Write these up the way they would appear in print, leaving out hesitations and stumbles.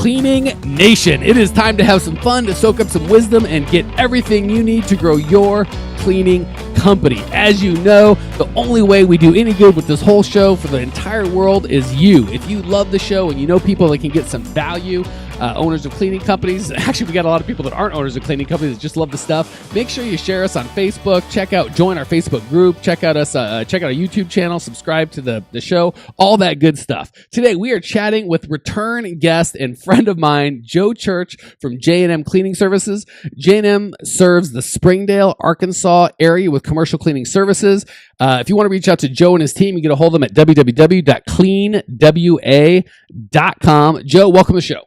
Cleaning Nation. It is time to have some fun, to soak up some wisdom, and get everything you need to grow your cleaning company. As you know, the only way we do any good with this whole show for the entire world is you. If you love the show and you know people that can get some value, owners of cleaning companies. Actually, we got a lot of people that aren't owners of cleaning companies that just love the stuff. Make sure you share us on Facebook. Join our Facebook group. Check out our YouTube channel. Subscribe to the show. All that good stuff. Today, we are chatting with return guest and friend of mine, Joe Church from J&M Cleaning Services. J&M serves the Springdale, Arkansas area with commercial cleaning services. If you want to reach out to Joe and his team, you can get a hold of them at www.cleanwa.com. Joe, welcome to the show.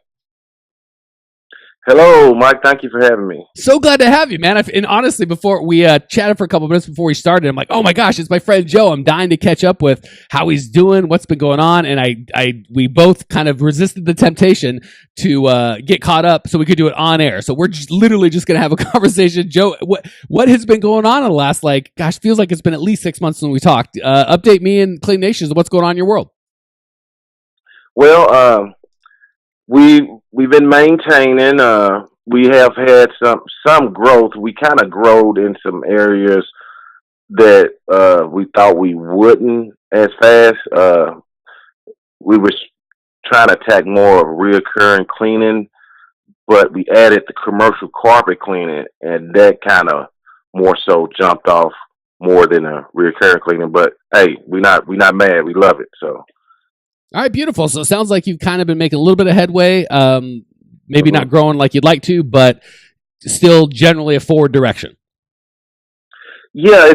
Hello, Mike. Thank you for having me. So glad to have you, man. And honestly, before we chatted for a couple minutes before we started, I'm like, oh my gosh, it's my friend Joe. I'm dying to catch up with how he's doing, what's been going on. And we both kind of resisted the temptation to get caught up so we could do it on air. So we're literally just going to have a conversation. Joe, what has been going on in the last, feels like it's been at least 6 months since we talked. Update me and Clean Nations of what's going on in your world. Well, we've been maintaining. We have had some growth. We kind of growed in some areas that we thought we wouldn't as fast. We were trying to attack more of reoccurring cleaning, but we added the commercial carpet cleaning, and that kind of more so jumped off more than a reoccurring cleaning. But hey, we're not mad. We love it. So. All right, beautiful. So it sounds like you've kind of been making a little bit of headway, maybe not growing like you'd like to, but still generally a forward direction. Yeah,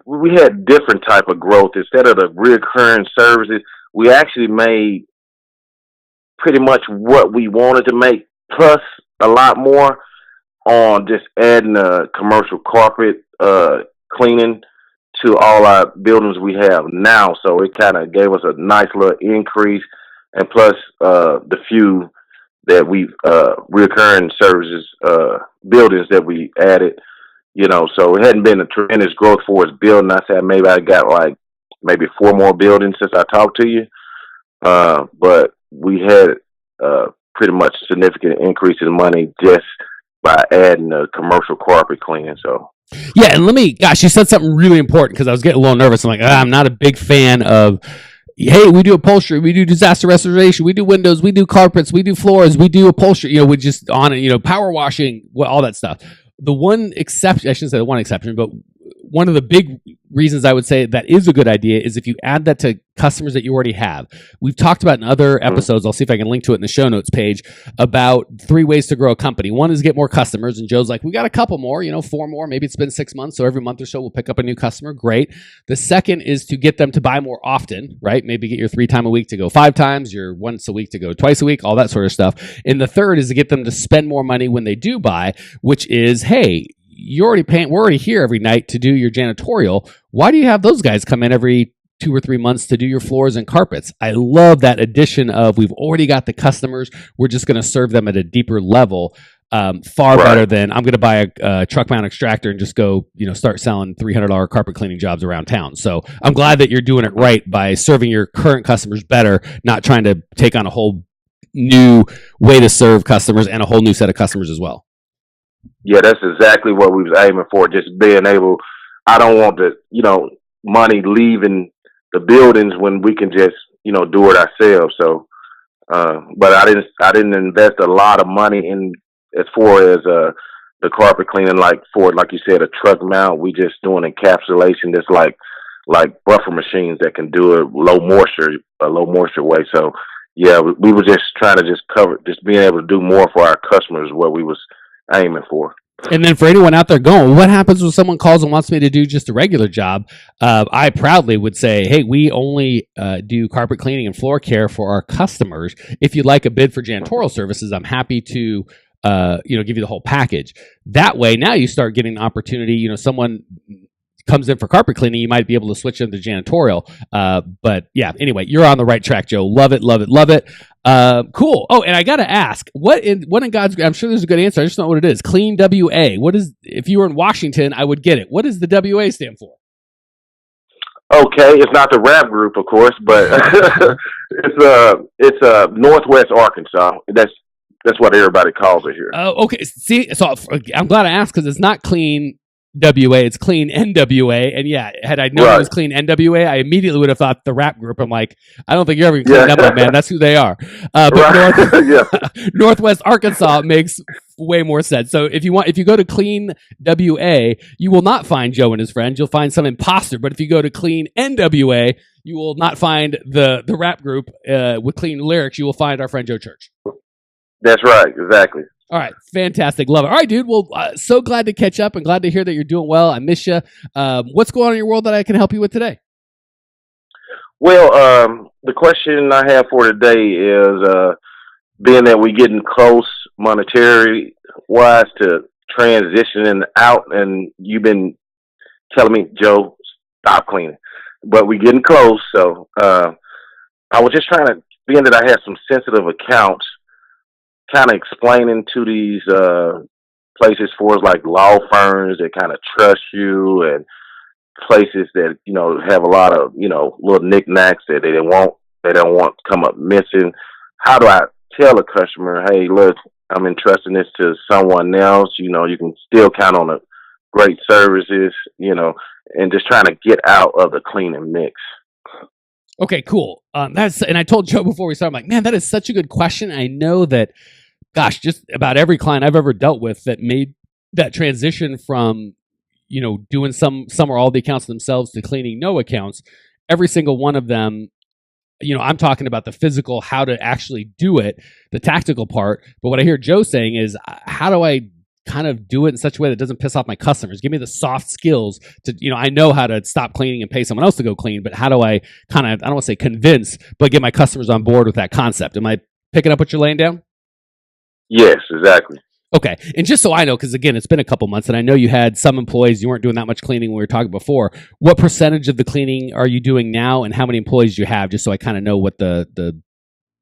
we had different type of growth. Instead of the recurring services, we actually made pretty much what we wanted to make, plus a lot more on just adding commercial carpet cleaning to all our buildings we have now. So it kind of gave us a nice little increase, and plus the few that we've recurring services buildings that we added, so it hadn't been a tremendous growth for us building. I said maybe I got maybe 4 more buildings since I talked to you, but we had pretty much significant increase in money just by adding the commercial carpet cleaning. So yeah, and you said something really important because I was getting a little nervous. I'm like, I'm not a big fan of, hey, we do upholstery, we do disaster restoration, we do windows, we do carpets, we do floors, we do upholstery, we just on it, power washing, all that stuff. The one exception, I shouldn't say the one exception, but one of the big reasons I would say that is a good idea is if you add that to customers that you already have. We've talked about in other episodes, I'll see if I can link to it in the show notes page, about 3 ways to grow a company. One is get more customers, and Joe's like, we got a couple more, 4 more, maybe it's been 6 months, so every month or so we'll pick up a new customer. Great. The second is to get them to buy more often, right? Maybe get your 3 times a week to go 5 times, your once a week to go twice a week, all that sort of stuff. And the third is to get them to spend more money when they do buy, which is, hey, we're already here every night to do your janitorial. Why do you have those guys come in every 2 or 3 months to do your floors and carpets? I love that addition of we've already got the customers. We're just going to serve them at a deeper level. Better than I'm going to buy a truck mount extractor and just go, start selling $300 carpet cleaning jobs around town. So I'm glad that you're doing it right by serving your current customers better, not trying to take on a whole new way to serve customers and a whole new set of customers as well. Yeah, that's exactly what we was aiming for. Just being able, I don't want the, money leaving the buildings when we can just, do it ourselves. So, but I didn't invest a lot of money in as far as the carpet cleaning, like you said, a truck mount. We just doing encapsulation, just like buffer machines that can do a low moisture way. So yeah, we were just trying to just being able to do more for our customers, what we was aiming for. And then for anyone out there going, what happens when someone calls and wants me to do just a regular job? I proudly would say, hey, we only do carpet cleaning and floor care for our customers. If you'd like a bid for janitorial services, I'm happy to give you the whole package. That way, now you start getting the opportunity, someone comes in for carpet cleaning, you might be able to switch them to janitorial. But yeah, anyway, you're on the right track, Joe. Love it, love it, love it. Cool. Oh, and I got to ask, what in God's, I'm sure there's a good answer. I just don't know what it is. Clean WA. What is, if you were in Washington, I would get it. What does the WA stand for? Okay, it's not the rap group, of course, but it's Northwest Arkansas. That's That's what everybody calls it here. Oh, okay. See, so I'm glad I asked because it's not clean WA, it's clean NWA. And yeah, had I known it was clean NWA, I immediately would have thought the rap group. I'm like, I don't think you're ever going to clean them up, man. That's who they are. But Northwest Arkansas makes way more sense. So if you go to clean WA, you will not find Joe and his friends. You'll find some imposter. But if you go to clean NWA, you will not find the rap group with clean lyrics. You will find our friend Joe Church. That's right. Exactly. All right. Fantastic. Love it. All right, dude. Well, so glad to catch up and glad to hear that you're doing well. I miss you. What's going on in your world that I can help you with today? Well, the question I have for today is, being that we're getting close monetary wise to transitioning out, and you've been telling me, Joe, stop cleaning, but we're getting close. So, I was just trying to, being that I have some sensitive accounts, kind of explaining to these places for us, like law firms that kind of trust you, and places that have a lot of little knickknacks that they don't want to come up missing. How do I tell a customer, hey, look, I'm entrusting this to someone else? You can still count on the great services, and just trying to get out of the cleaning mix. Okay, cool. And I told Joe before we started, I'm like, man, that is such a good question. I know that, gosh, just about every client I've ever dealt with that made that transition from, doing some or all the accounts themselves to cleaning no accounts, every single one of them, I'm talking about the physical, how to actually do it, the tactical part. But what I hear Joe saying is, how do I kind of do it in such a way that doesn't piss off my customers? Give me the soft skills to, I know how to stop cleaning and pay someone else to go clean, but how do I kind of, I don't want to say convince, but get my customers on board with that concept? Am I picking up what you're laying down? Yes, exactly. Okay. And just so I know, because again, it's been a couple months and I know you had some employees, you weren't doing that much cleaning when we were talking before. What percentage of the cleaning are you doing now, and how many employees do you have, just so I kind of know what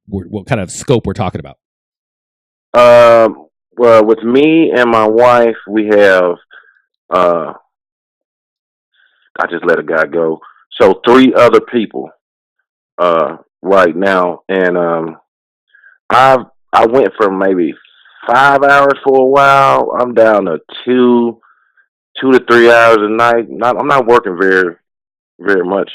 what kind of scope we're talking about? Well, with me and my wife, we have, I just let a guy go. So 3 other people, right now. And, I went from maybe 5 hours for a while. I'm down to 2 to 3 hours a night. I'm not working very, very much,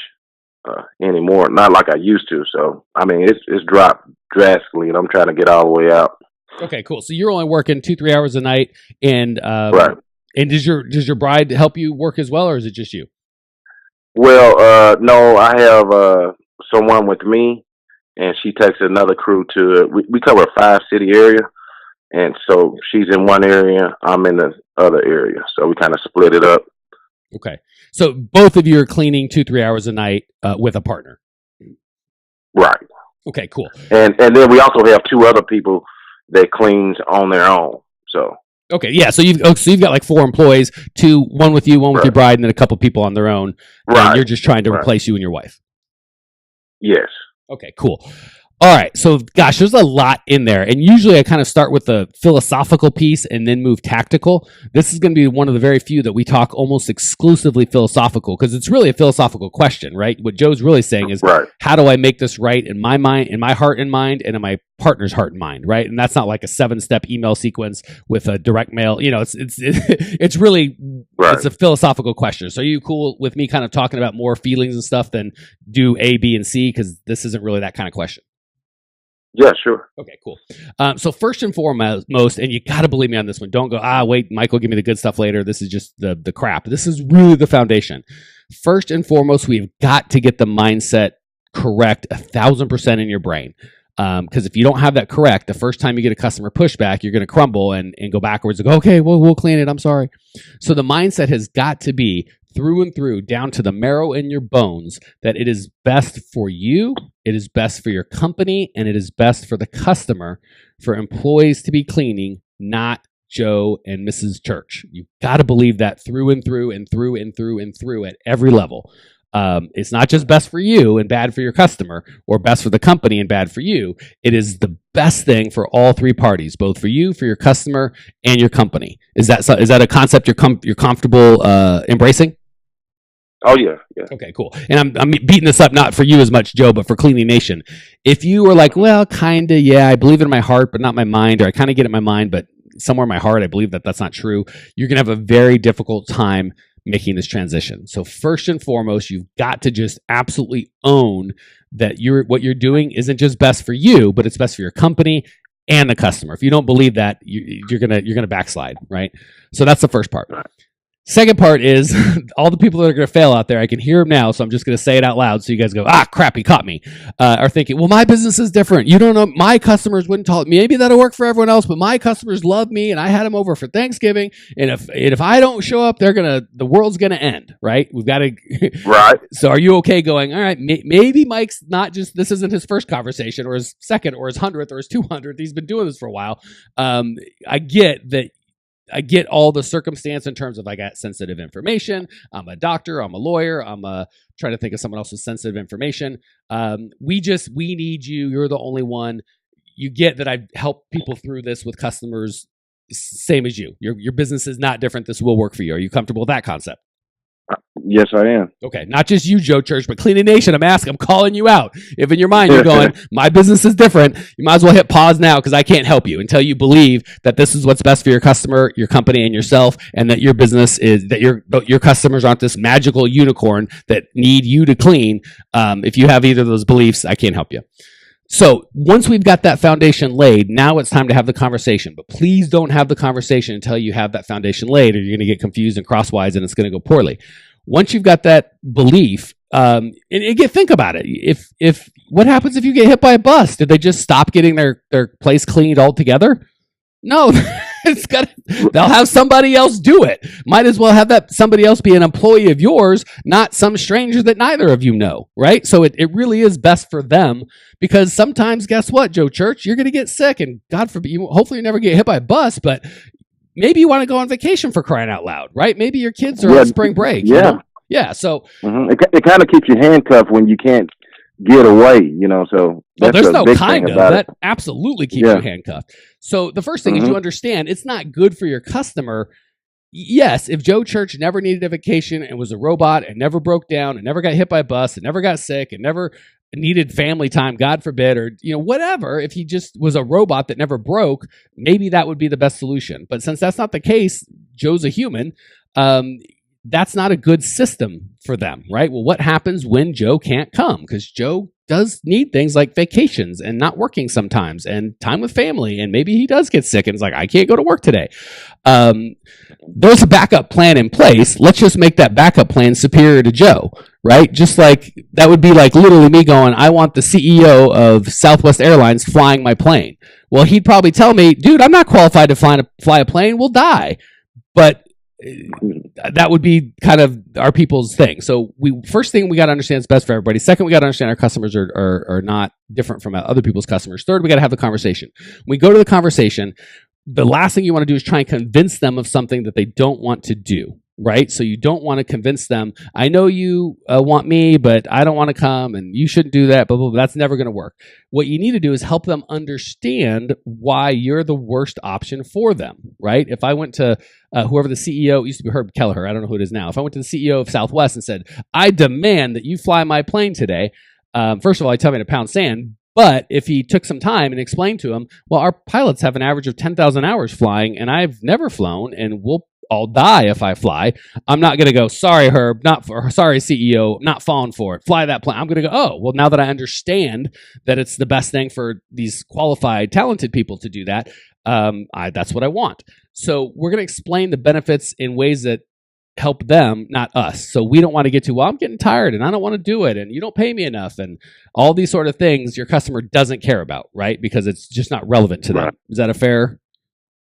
anymore. Not like I used to. So, I mean, it's dropped drastically, and I'm trying to get all the way out. Okay, cool. So you're only working 2-3 hours a night, and right. And does your bride help you work as well, or is it just you? Well, no, I have someone with me, and she takes another crew to. We cover a 5-city area, and so she's in one area, I'm in the other area, so we kind of split it up. Okay, so both of you are cleaning 2-3 hours a night with a partner, right? Okay, cool. And then we also have 2 other people that cleans on their own. So okay, yeah. So you've got like 4 employees, one with you, one with your bride, and then a couple people on their own. Right. And you're just trying to replace you and your wife. Yes. Okay, cool. All right. So, gosh, there's a lot in there. And usually I kind of start with the philosophical piece and then move tactical. This is going to be one of the very few that we talk almost exclusively philosophical, because it's really a philosophical question, right? What Joe's really saying is, how do I make this right in my mind, in my heart and mind, and in my partner's heart and mind, right? And that's not like a 7-step email sequence with a direct mail. It's really, it's a philosophical question. So are you cool with me kind of talking about more feelings and stuff than do A, B, and C? Because this isn't really that kind of question. Yeah, sure. Okay, cool. So first and foremost, and you got to believe me on this one, don't go, wait, Michael, give me the good stuff later. This is just the crap. This is really the foundation. First and foremost, we've got to get the mindset correct 1,000% in your brain. Because if you don't have that correct, the first time you get a customer pushback, you're going to crumble and go backwards and go, okay, well, we'll clean it. I'm sorry. So the mindset has got to be through and through, down to the marrow in your bones, that it is best for you, it is best for your company, and it is best for the customer for employees to be cleaning, not Joe and Mrs. Church. You've got to believe that through and through and through and through and through at every level. It's not just best for you and bad for your customer, or best for the company and bad for you. It is the best thing for all 3 parties, both for you, for your customer, and your company. Is that a concept you're comfortable embracing? Oh yeah. Okay, cool. And I'm beating this up not for you as much, Joe, but for Cleaning Nation. If you were like, well, kind of, yeah, I believe it in my heart, but not my mind, or I kind of get it in my mind, but somewhere in my heart, I believe that that's not true, you're going to have a very difficult time making this transition. So first and foremost, you've got to just absolutely own that what you're doing isn't just best for you, but it's best for your company and the customer. If you don't believe that, you're gonna backslide, right? So that's the first part. Second part is all the people that are going to fail out there. I can hear them now, so I'm just going to say it out loud so you guys go, crap, he caught me. Are thinking, well, my business is different. You don't know, my customers wouldn't tell me. Maybe that'll work for everyone else, but my customers love me, and I had them over for Thanksgiving. And if I don't show up, the world's going to end, right? We've got to. Right. So are you okay going, all right, maybe Mike's not just, this isn't his first conversation or his second or his 100th or his 200th. He's been doing this for a while. I get that. I get all the circumstance in terms of I got sensitive information. I'm a doctor. I'm a lawyer. I'm trying to think of someone else with sensitive information. We need you. You're the only one. You get that I've helped people through this with customers, same as you. Your business is not different. This will work for you. Are you comfortable with that concept? Yes, I am. Okay, not just you, Joe Church, but Cleaning Nation. I'm calling you out. If in your mind you're going, my business is different, you might as well hit pause now because I can't help you until you believe that this is what's best for your customer, your company, and yourself, and that your business is that your customers aren't this magical unicorn that need you to clean. If you have either of those beliefs, I can't help you. So once we've got that foundation laid, now it's time to have the conversation. But please don't have the conversation until you have that foundation laid, or you're going to get confused and crosswise, and it's going to go poorly. Once you've got that belief, and think about it. If what happens if you get hit by a bus? Did they just stop getting their place cleaned altogether? No, they'll have somebody else do it. Might as well have that somebody else be an employee of yours, not some stranger that neither of you know, right? So it really is best for them, because sometimes, guess what, Joe Church, you're going to get sick, and God forbid, hopefully you never get hit by a bus, but maybe you want to go on vacation, for crying out loud, right? Maybe your kids are on spring break. Yeah. You know? Yeah. So it kind of keeps you handcuffed when you can't get away, so there's no kind of that. Absolutely keeps you handcuffed. So the first thing is you understand it's not good for your customer. Yes, if Joe Church never needed a vacation and was a robot and never broke down and never got hit by a bus and never got sick and never needed family time, God forbid, or whatever, if he just was a robot that never broke, maybe that would be the best solution. But since that's not the case, Joe's a human. That's not a good system for them, right? Well, what happens when Joe can't come? Because Joe does need things like vacations and not working sometimes and time with family. And maybe he does get sick and it's like, I can't go to work today. There's a backup plan in place. Let's just make that backup plan superior to Joe, right? Just like that would be like literally me going, I want the CEO of Southwest Airlines flying my plane. Well, he'd probably tell me, dude, I'm not qualified to fly a plane. We'll die. But that would be kind of our people's thing. So first thing we got to understand is best for everybody. Second, we got to understand our customers are not different from other people's customers. Third, we got to have the conversation. When we go to the conversation, the last thing you want to do is try and convince them of something that they don't want to do, right? So you don't want to convince them, I know you want me, but I don't want to come, and you shouldn't do that, blah, blah, blah. That's never going to work. What you need to do is help them understand why you're the worst option for them, right? If I went to whoever the CEO, used to be Herb Kelleher, I don't know who it is now. If I went to the CEO of Southwest and said, I demand that you fly my plane today, first of all, I'd tell me to pound sand. But if he took some time and explained to him, well, our pilots have an average of 10,000 hours flying, and I've never flown, and we'll all die if I fly. I'm not going to go, sorry, Herb, sorry, CEO, not falling for it. Fly that plane. I'm going to go, oh, well, now that I understand that it's the best thing for these qualified, talented people to do that, that's what I want. So we're going to explain the benefits in ways that help them, not us. So we don't want to get to, well, I'm getting tired and I don't want to do it and you don't pay me enough and all these sort of things your customer doesn't care about, right? Because it's just not relevant to them. Right. Is that a fair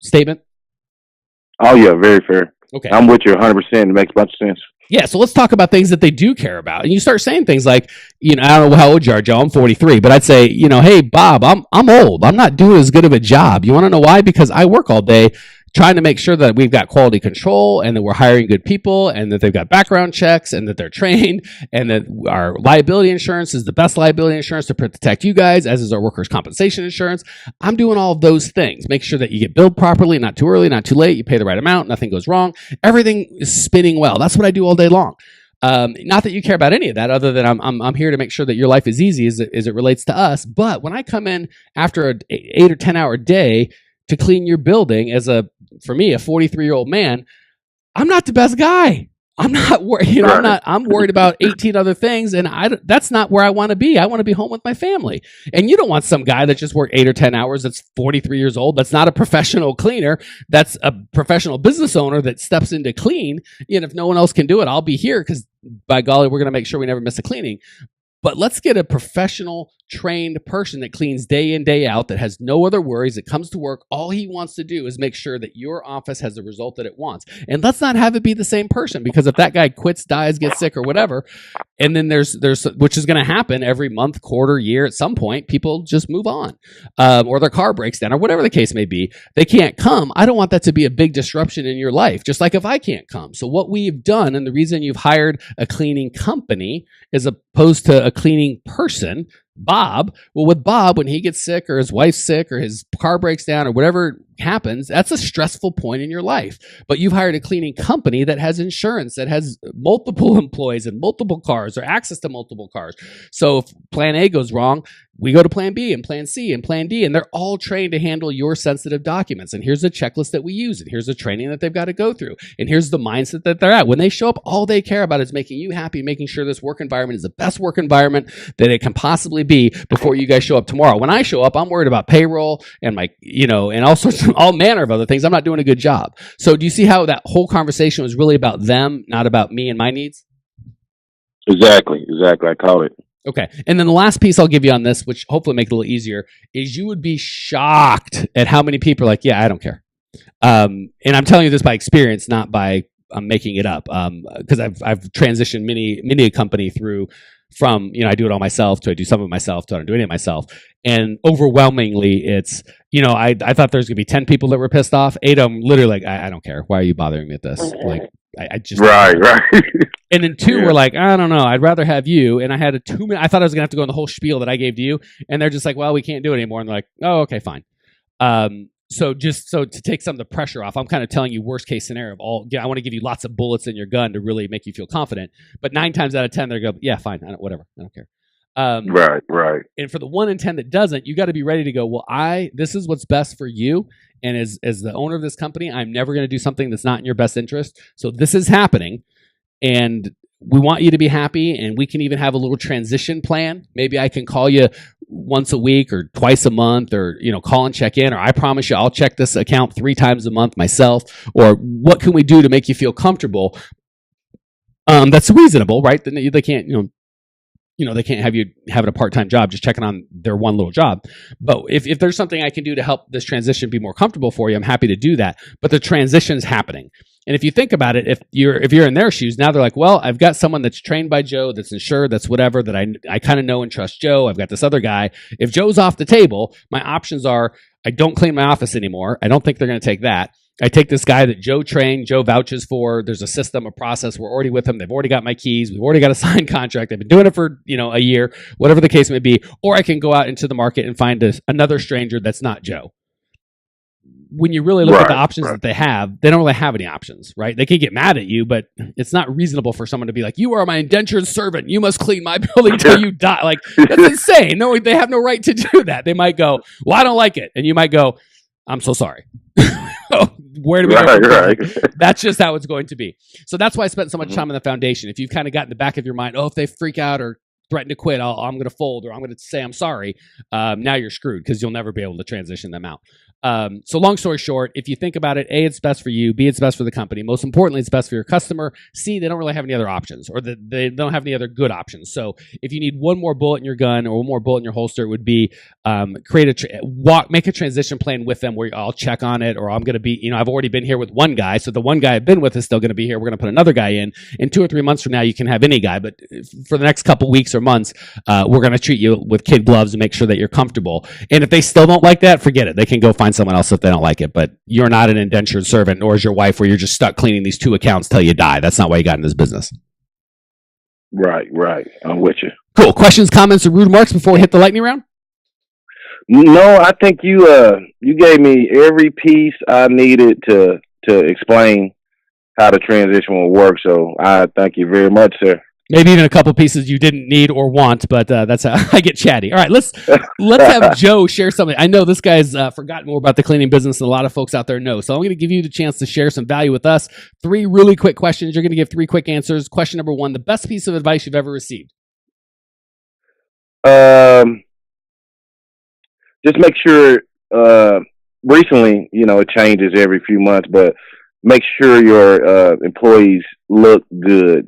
statement? Oh, yeah, very fair. Okay. I'm with you 100%. It makes a bunch of sense. Yeah, so let's talk about things that they do care about. And you start saying things like, I don't know how old you are, Joe. I'm 43. But I'd say, hey, Bob, I'm old. I'm not doing as good of a job. You want to know why? Because I work all day trying to make sure that we've got quality control and that we're hiring good people and that they've got background checks and that they're trained and that our liability insurance is the best liability insurance to protect you guys, as is our workers' compensation insurance. I'm doing all of those things. Make sure that you get billed properly, not too early, not too late. You pay the right amount. Nothing goes wrong. Everything is spinning well. That's what I do all day long. Not that you care about any of that, other than I'm here to make sure that your life is easy as it relates to us. But when I come in after an 8 or 10 hour day to clean your building for me, a 43-year-old man, I'm not the best guy. I'm not worried. I'm worried about 18 other things, and that's not where I want to be. I want to be home with my family. And you don't want some guy that just worked 8 or 10 hours that's 43 years old. That's not a professional cleaner. That's a professional business owner that steps in to clean. And if no one else can do it, I'll be here because by golly, we're going to make sure we never miss a cleaning. But let's get a professional, trained person that cleans day in, day out, that has no other worries, that comes to work. All he wants to do is make sure that your office has the result that it wants. And let's not have it be the same person, because if that guy quits, dies, gets sick or whatever, and then there's which is going to happen every month, quarter, year, at some point, people just move on, or their car breaks down or whatever the case may be. They can't come. I don't want that to be a big disruption in your life, just like if I can't come. So what we've done, and the reason you've hired a cleaning company as opposed to a cleaning person, Bob, well, with Bob, when he gets sick or his wife's sick or his car breaks down or whatever happens, that's a stressful point in your life. But you've hired a cleaning company that has insurance, that has multiple employees and multiple cars or access to multiple cars. So if plan A goes wrong, we go to plan B and plan C and plan D, and they're all trained to handle your sensitive documents. And here's a checklist that we use, and here's the training that they've got to go through, and here's the mindset that they're at. When they show up, all they care about is making you happy, making sure this work environment is the best work environment that it can possibly be before you guys show up tomorrow. When I show up, I'm worried about payroll and and all manner of other things. I'm not doing a good job. So do you see how that whole conversation was really about them, not about me and my needs? Exactly. I caught it. Okay. And then the last piece I'll give you on this, which hopefully make it a little easier, is you would be shocked at how many people are like, yeah, I don't care. And I'm telling you this by experience, not by making it up. Because I've transitioned many a company through from, I do it all myself to I do some of it myself to I don't do any of it myself. And overwhelmingly it's, I thought there's going to be 10 people that were pissed off. 8 of them literally like, I don't care. Why are you bothering me with this? Like, I just right. And then 2 were like, I don't know, I'd rather have you. And I had a 2 minute. I thought I was gonna have to go in the whole spiel that I gave to you, and they're just like, well, we can't do it anymore. And they're like, oh, okay, fine. So to take some of the pressure off, I'm kind of telling you worst case scenario of all. I want to give you lots of bullets in your gun to really make you feel confident. But 9 times out of 10, they go, yeah, fine, whatever, I don't care. Right. And for the 1 in 10 that doesn't, you got to be ready to go, well, this is what's best for you. And as the owner of this company, I'm never going to do something that's not in your best interest. So this is happening, and we want you to be happy, and we can even have a little transition plan. Maybe I can call you once a week or twice a month, or call and check in, or I promise you I'll check this account 3 times a month myself. Or what can we do to make you feel comfortable? That's reasonable, right? Then they can't, they can't have you having a part-time job just checking on their one little job. But if there's something I can do to help this transition be more comfortable for you, I'm happy to do that. But the transition's happening. And if you think about it, if you're in their shoes, now they're like, well, I've got someone that's trained by Joe, that's insured, that's whatever, that I kind of know and trust Joe. I've got this other guy. If Joe's off the table, my options are I don't clean my office anymore. I don't think they're going to take that. I take this guy that Joe trained, Joe vouches for. There's a system, a process. We're already with him. They've already got my keys. We've already got a signed contract. They've been doing it for, a year, whatever the case may be. Or I can go out into the market and find another stranger that's not Joe. When you really look at the options that they have, they don't really have any options, right? They can get mad at you, but it's not reasonable for someone to be like, you are my indentured servant. You must clean my building till you die. Like, that's insane. No, they have no right to do that. They might go, well, I don't like it. And you might go, I'm so sorry. Where do we go? Right. That's just how it's going to be. So that's why I spent so much time on the foundation. If you've kind of got in the back of your mind, if they freak out or threaten to quit, I'm going to fold, or I'm going to say I'm sorry. Now you're screwed, because you'll never be able to transition them out. So long story short, if you think about it, A, it's best for you. B, it's best for the company. Most importantly, it's best for your customer. C, they don't really have any other options, or they don't have any other good options. So if you need one more bullet in your gun or one more bullet in your holster, it would be make a transition plan with them where I'll check on it, or I'm going to be, I've already been here with one guy, so the one guy I've been with is still going to be here. We're going to put another guy in. In 2 or 3 months from now, you can have any guy, but for the next couple weeks or months, we're going to treat you with kid gloves and make sure that you're comfortable. And if they still don't like that, forget it. They can go find someone else if they don't like it. But you're not an indentured servant, nor is your wife, where you're just stuck cleaning these 2 accounts till you die. That's not why you got in this business. Right. I'm with you. Cool. Questions, comments, or rude remarks before we hit the lightning round? No, I think you gave me every piece I needed to explain how the transition will work. So I thank you very much, sir. Maybe even a couple pieces you didn't need or want, but that's how I get chatty. All right, let's have Joe share something. I know this guy's forgotten more about the cleaning business than a lot of folks out there know. So I'm going to give you the chance to share some value with us. 3 really quick questions. You're going to give 3 quick answers. Question number 1, the best piece of advice you've ever received. Just make sure, recently, it changes every few months, but make sure your employees look good,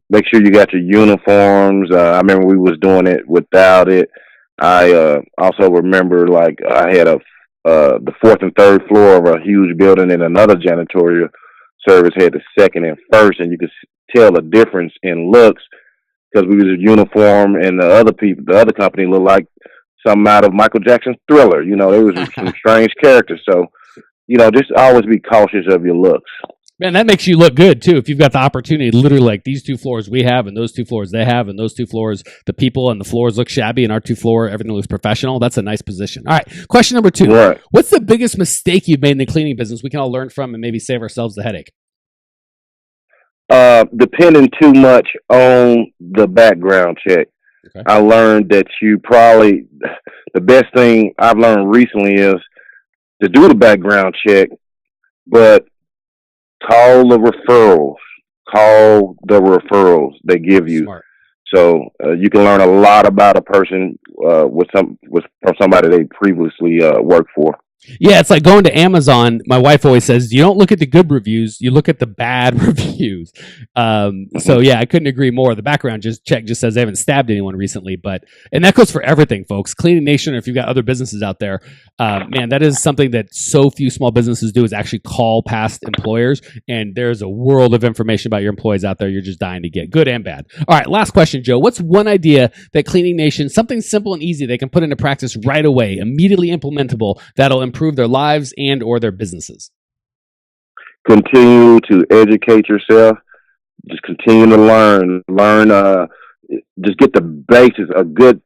make sure you got your uniforms. I remember we was doing it without it. I also remember I had the 4th and 3rd floor of a huge building, and another janitorial service had the 2nd and 1st, and you could tell the difference in looks because we was a uniform, and the other company looked like something out of Michael Jackson's Thriller. They was some strange characters. So, just always be cautious of your looks. Man, that makes you look good, too. If you've got the opportunity, literally like these 2 floors we have and those 2 floors they have and those 2 floors, the people and the floors look shabby and our 2 floor, everything looks professional. That's a nice position. All right. Question number 2. Right. What's the biggest mistake you've made in the cleaning business we can all learn from and maybe save ourselves the headache? Depending too much on the background check. Okay. I learned that the best thing I've learned recently is to do the background check, but call the referrals they give you. Smart. So you can learn a lot about a person from somebody they previously worked for. Yeah, it's like going to Amazon. My wife always says, you don't look at the good reviews, you look at the bad reviews. So yeah, I couldn't agree more. The background check just says they haven't stabbed anyone recently, and that goes for everything, folks. Cleaning Nation, or if you've got other businesses out there, man, that is something that so few small businesses do, is actually call past employers. And there's a world of information about your employees out there you're just dying to get, good and bad. All right, last question, Joe. What's one idea that Cleaning Nation, something simple and easy they can put into practice right away, immediately implementable, that'll improve their lives and or their businesses? Continue to educate yourself. Just continue to learn. Just get the basics, a good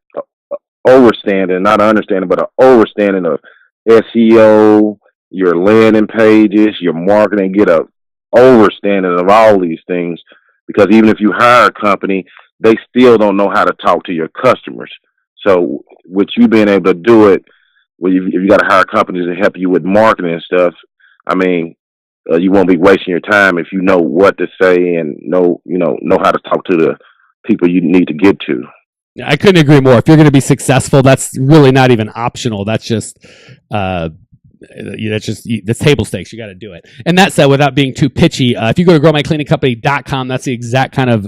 overstanding, not understanding, but an overstanding of SEO, your landing pages, your marketing. Get a overstanding of all these things, because even if you hire a company, they still don't know how to talk to your customers. So with you being able to do it, if you got to hire companies to help you with marketing and stuff, you won't be wasting your time if you know what to say and know how to talk to the people you need to get to. I couldn't agree more. If you're going to be successful, that's really not even optional. That's just that's table stakes. You got to do it. And that said, without being too pitchy, if you go to growmycleaningcompany.com, that's the exact kind of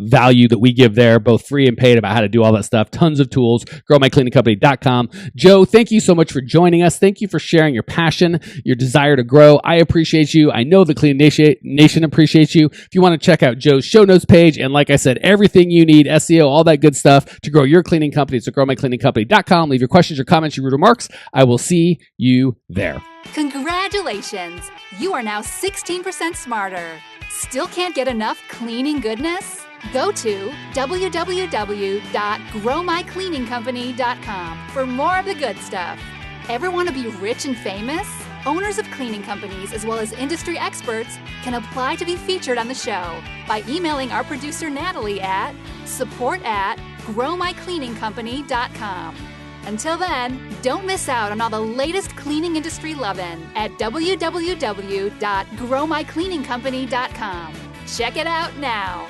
value that we give there, both free and paid, about how to do all that stuff. Tons of tools. growmycleaningcompany.com. Joe, thank you so much for joining us. Thank you for sharing your passion, your desire to grow. I appreciate you. I know the Cleaning Nation appreciates you. If you want to check out Joe's show notes page, and like I said, everything you need, SEO, all that good stuff to grow your cleaning company, it's at growmycleaningcompany.com. Leave your questions, your comments, your remarks. I will see you there. Congratulations! You are now 16% smarter. Still can't get enough cleaning goodness? Go to www.growmycleaningcompany.com for more of the good stuff. Ever want to be rich and famous? Owners of cleaning companies, as well as industry experts, can apply to be featured on the show by emailing our producer Natalie at support@growmycleaningcompany.com. Until then, don't miss out on all the latest cleaning industry lovin' at www.growmycleaningcompany.com. Check it out now.